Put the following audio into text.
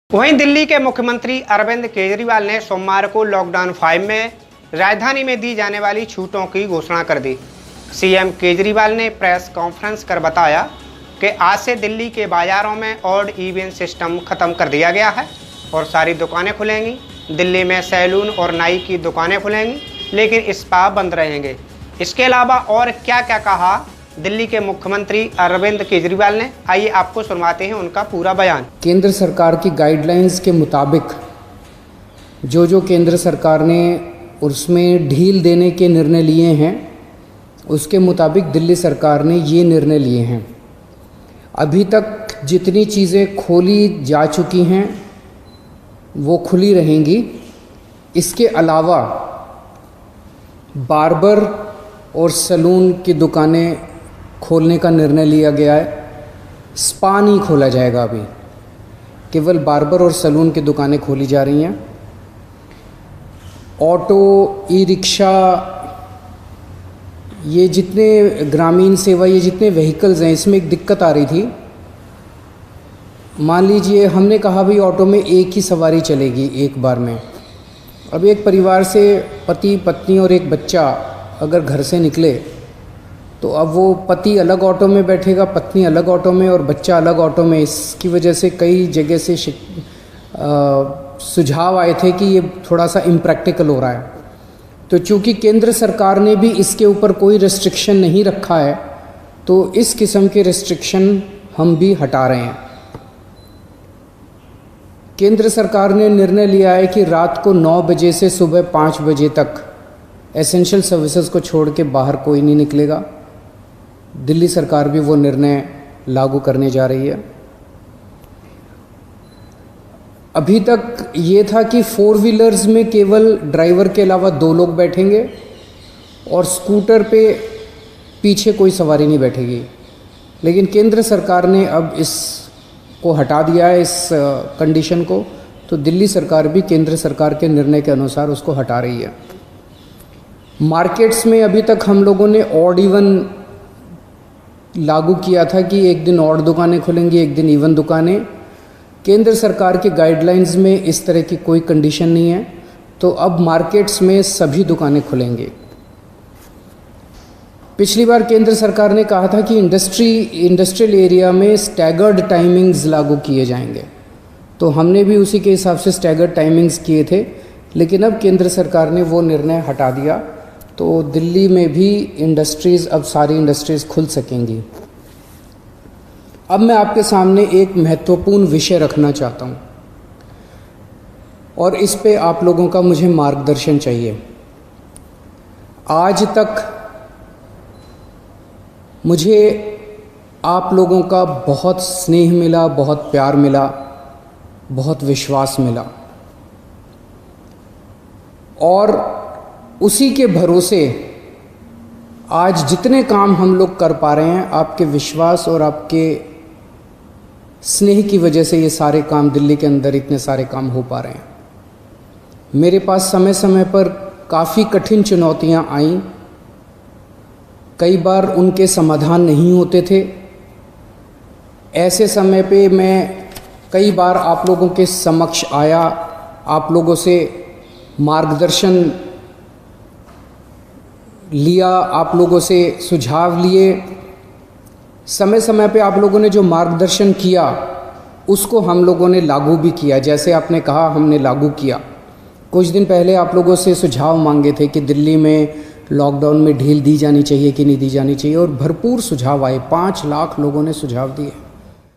वहीं दिल्ली के मुख्यमंत्री अरविंद केजरीवाल ने सोमवार को लॉकडाउन 5 में राजधानी में दी जाने वाली छूटों की घोषणा कर दी। सीएम केजरीवाल ने प्रेस कॉन्फ्रेंस कर बताया कि आज से दिल्ली के बाजारों में ऑड इवन सिस्टम खत्म कर दिया गया है और सारी दुकानें खुलेंगी। दिल्ली में सैलून और नाई की दुकानें खुलेंगी, लेकिन स्पा बंद रहेंगे। इसके अलावा और क्या क्या कहा दिल्ली के मुख्यमंत्री अरविंद केजरीवाल ने, आइए आपको सुनवाते हैं उनका पूरा बयान। केंद्र सरकार की गाइडलाइंस के मुताबिक जो केंद्र सरकार ने उसमें ढील देने के निर्णय लिए हैं, उसके मुताबिक दिल्ली सरकार ने ये निर्णय लिए हैं। अभी तक जितनी चीज़ें खोली जा चुकी हैं वो खुली रहेंगी। इसके अलावा बार्बर और सैलून की दुकानें खोलने का निर्णय लिया गया है। स्पा नहीं खोला जाएगा, अभी केवल बार्बर और सैलून की दुकानें खोली जा रही हैं। ऑटो, ई रिक्शा, ये जितने ग्रामीण सेवा, ये जितने व्हीकल्स हैं, इसमें एक दिक्कत आ रही थी। मान लीजिए हमने कहा भाई ऑटो में एक ही सवारी चलेगी एक बार में। अब एक परिवार से पति, पत्नी और एक बच्चा अगर घर से निकले तो अब वो पति अलग ऑटो में बैठेगा, पत्नी अलग ऑटो में और बच्चा अलग ऑटो में। इसकी वजह से कई जगह से सुझाव आए थे कि ये थोड़ा सा इम्प्रैक्टिकल हो रहा है। तो चूँकि केंद्र सरकार ने भी इसके ऊपर कोई रेस्ट्रिक्शन नहीं रखा है, तो इस किस्म के रेस्ट्रिक्शन हम भी हटा रहे हैं। केंद्र सरकार ने निर्णय लिया है कि रात को 9 बजे से सुबह 5 बजे तक एसेंशियल सर्विसेज को छोड़ के बाहर कोई नहीं निकलेगा। दिल्ली सरकार भी वो निर्णय लागू करने जा रही है। अभी तक ये था कि 4 व्हीलर्स में केवल ड्राइवर के अलावा 2 लोग बैठेंगे और स्कूटर पे पीछे कोई सवारी नहीं बैठेगी, लेकिन केंद्र सरकार ने अब इसको हटा दिया है, इस कंडीशन को। तो दिल्ली सरकार भी केंद्र सरकार के निर्णय के अनुसार उसको हटा रही है। मार्केट्स में अभी तक हम लोगों ने ऑड इवन लागू किया था कि एक दिन ऑड दुकानें खुलेंगी, एक दिन इवन दुकानें। केंद्र सरकार के गाइडलाइंस में इस तरह की कोई कंडीशन नहीं है, तो अब मार्केट्स में सभी दुकानें खुलेंगी। पिछली बार केंद्र सरकार ने कहा था कि इंडस्ट्रियल एरिया में स्टैगर्ड टाइमिंग्स लागू किए जाएंगे, तो हमने भी उसी के हिसाब से स्टैगर्ड टाइमिंग्स किए थे, लेकिन अब केंद्र सरकार ने वो निर्णय हटा दिया। तो दिल्ली में भी अब सारी इंडस्ट्रीज़ खुल सकेंगी। अब मैं आपके सामने एक महत्वपूर्ण विषय रखना चाहता हूँ और इस पे आप लोगों का मुझे मार्गदर्शन चाहिए। आज तक मुझे आप लोगों का बहुत स्नेह मिला, बहुत प्यार मिला, बहुत विश्वास मिला, और उसी के भरोसे आज जितने काम हम लोग कर पा रहे हैं, आपके विश्वास और आपके स्नेह की वजह से ये सारे काम, दिल्ली के अंदर इतने सारे काम हो पा रहे हैं। मेरे पास समय समय पर काफ़ी कठिन चुनौतियां आईं, कई बार उनके समाधान नहीं होते थे। ऐसे समय पे मैं कई बार आप लोगों के समक्ष आया, आप लोगों से मार्गदर्शन लिया, आप लोगों से सुझाव लिए। समय समय पे आप लोगों ने जो मार्गदर्शन किया उसको हम लोगों ने लागू भी किया। जैसे आपने कहा, हमने लागू किया। कुछ दिन पहले आप लोगों से सुझाव मांगे थे कि दिल्ली में लॉकडाउन में ढील दी जानी चाहिए कि नहीं दी जानी चाहिए, और भरपूर सुझाव आए। 5 लाख लोगों ने सुझाव दिए।